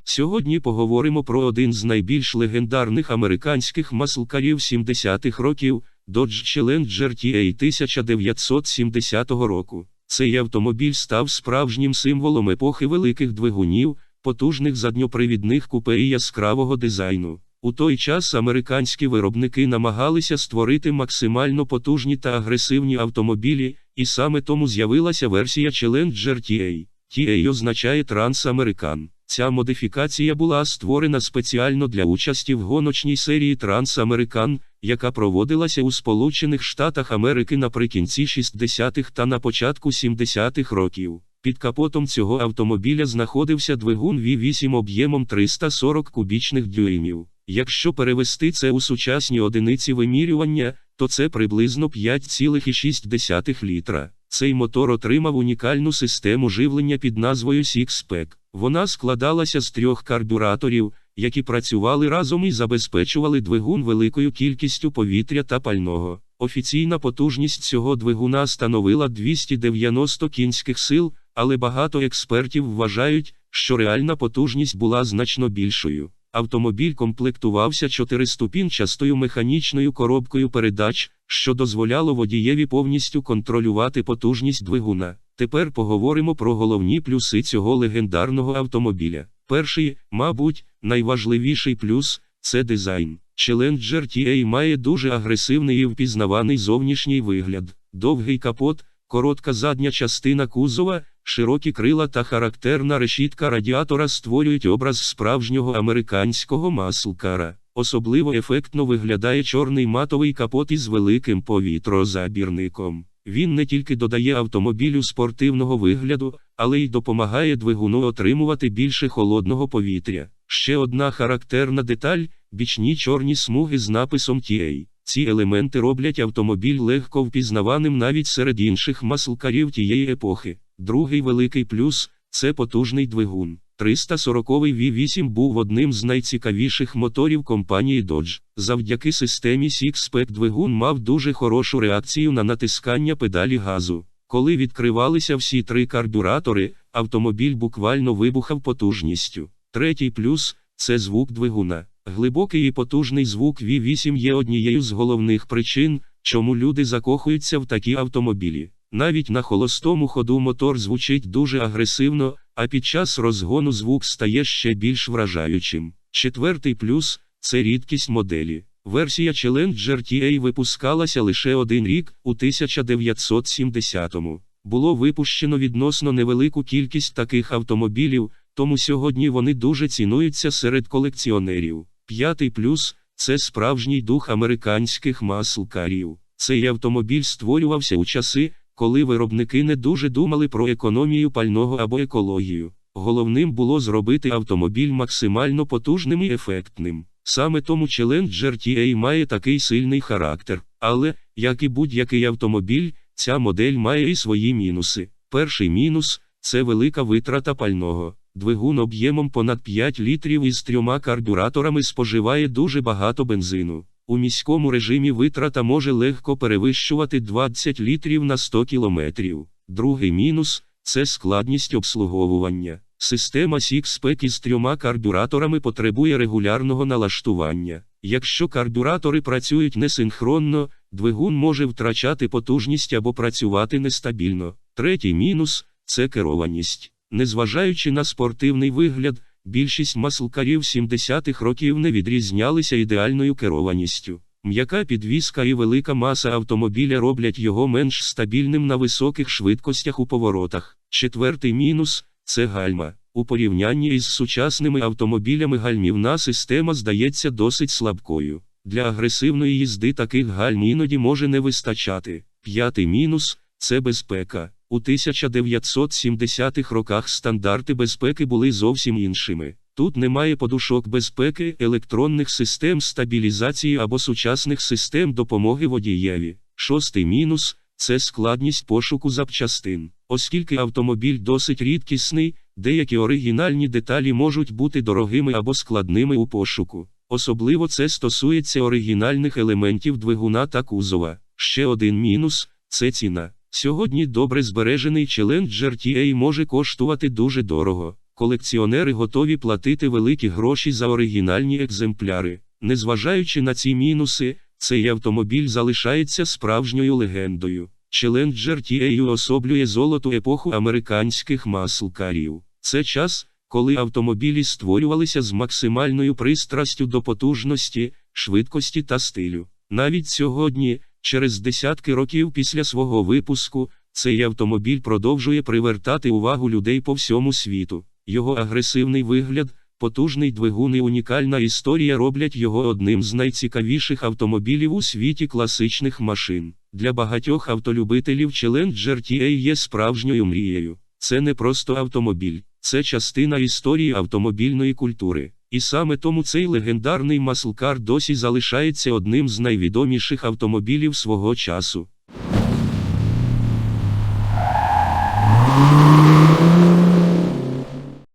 Сьогодні поговоримо про один з найбільш легендарних американських маслкарів 70-х років – Dodge Challenger TA 1970 року. Цей автомобіль став справжнім символом епохи великих двигунів, потужних задньопривідних купе і яскравого дизайну. У той час американські виробники намагалися створити максимально потужні та агресивні автомобілі, і саме тому з'явилася версія Challenger TA. TA означає Trans-American. Ця модифікація була створена спеціально для участі в гоночній серії Trans-American, яка проводилася у Сполучених Штатах Америки наприкінці 60-х та на початку 70-х років. Під капотом цього автомобіля знаходився двигун V8 об'ємом 340 кубічних дюймів. Якщо перевести це у сучасні одиниці вимірювання, то це приблизно 5,6 літра. Цей мотор отримав унікальну систему живлення під назвою Six-Pack. Вона складалася з 3 карбюраторів, які працювали разом і забезпечували двигун великою кількістю повітря та пального. Офіційна потужність цього двигуна становила 290 кінських сил, але багато експертів вважають, що реальна потужність була значно більшою. Автомобіль комплектувався 4-ступінчастою механічною коробкою передач, що дозволяло водієві повністю контролювати потужність двигуна. Тепер поговоримо про головні плюси цього легендарного автомобіля. Перший, мабуть, найважливіший плюс – це дизайн. Challenger TA має дуже агресивний і впізнаваний зовнішній вигляд. Довгий капот, коротка задня частина кузова, широкі крила та характерна решітка радіатора створюють образ справжнього американського маслкара. Особливо ефектно виглядає чорний матовий капот із великим повітрозабірником. Він не тільки додає автомобілю спортивного вигляду, але й допомагає двигуну отримувати більше холодного повітря. Ще одна характерна деталь – бічні чорні смуги з написом TA. Ці елементи роблять автомобіль легко впізнаваним навіть серед інших маслкарів тієї епохи. Другий великий плюс – це потужний двигун. 340-й V8 був одним з найцікавіших моторів компанії Dodge. Завдяки системі Six-Pack двигун мав дуже хорошу реакцію на натискання педалі газу. Коли відкривалися всі 3 карбюратори, автомобіль буквально вибухав потужністю. Третій плюс – це звук двигуна. Глибокий і потужний звук V8 є однією з головних причин, чому люди закохуються в такі автомобілі. Навіть на холостому ходу мотор звучить дуже агресивно, а під час розгону звук стає ще більш вражаючим. Четвертий плюс – це рідкість моделі. Версія Challenger TA випускалася лише 1 рік, у 1970-му. Було випущено відносно невелику кількість таких автомобілів, тому сьогодні вони дуже цінуються серед колекціонерів. П'ятий плюс – це справжній дух американських маслкарів. Цей автомобіль створювався у часи, коли виробники не дуже думали про економію пального або екологію. Головним було зробити автомобіль максимально потужним і ефектним. Саме тому Challenger TA має такий сильний характер. Але, як і будь-який автомобіль, ця модель має і свої мінуси. Перший мінус – це велика витрата пального. Двигун об'ємом понад 5 літрів із 3 карбюраторами споживає дуже багато бензину. У міському режимі витрата може легко перевищувати 20 літрів на 100 кілометрів. Другий мінус – це складність обслуговування. Система Six-Pack із 3 карбюраторами потребує регулярного налаштування. Якщо карбюратори працюють несинхронно, двигун може втрачати потужність або працювати нестабільно. Третій мінус – це керованість. Незважаючи на спортивний вигляд, більшість маслкарів 70-х років не відрізнялися ідеальною керованістю. М'яка підвізка і велика маса автомобіля роблять його менш стабільним на високих швидкостях у поворотах. Четвертий мінус – це гальма. У порівнянні із сучасними автомобілями гальмівна система здається досить слабкою. Для агресивної їзди таких гальм іноді може не вистачати. П'ятий мінус – це безпека. У 1970-х роках стандарти безпеки були зовсім іншими. Тут немає подушок безпеки, електронних систем стабілізації або сучасних систем допомоги водієві. Шостий мінус – це складність пошуку запчастин. Оскільки автомобіль досить рідкісний, деякі оригінальні деталі можуть бути дорогими або складними у пошуку. Особливо це стосується оригінальних елементів двигуна та кузова. Ще один мінус – це ціна. Сьогодні добре збережений Challenger TA може коштувати дуже дорого. колекціонери готові платити великі гроші за оригінальні екземпляри. Незважаючи на ці мінуси, цей автомобіль залишається справжньою легендою. Challenger TA уособлює золоту епоху американських маслкарів. Це час, коли автомобілі створювалися з максимальною пристрастю до потужності, швидкості та стилю. Навіть сьогодні, через десятки років після свого випуску, цей автомобіль продовжує привертати увагу людей по всьому світу. Його агресивний вигляд, потужний двигун і унікальна історія роблять його одним з найцікавіших автомобілів у світі класичних машин. Для багатьох автолюбителів Challenger TA є справжньою мрією. Це не просто автомобіль, це частина історії автомобільної культури. І саме тому цей легендарний маслкар досі залишається одним з найвідоміших автомобілів свого часу.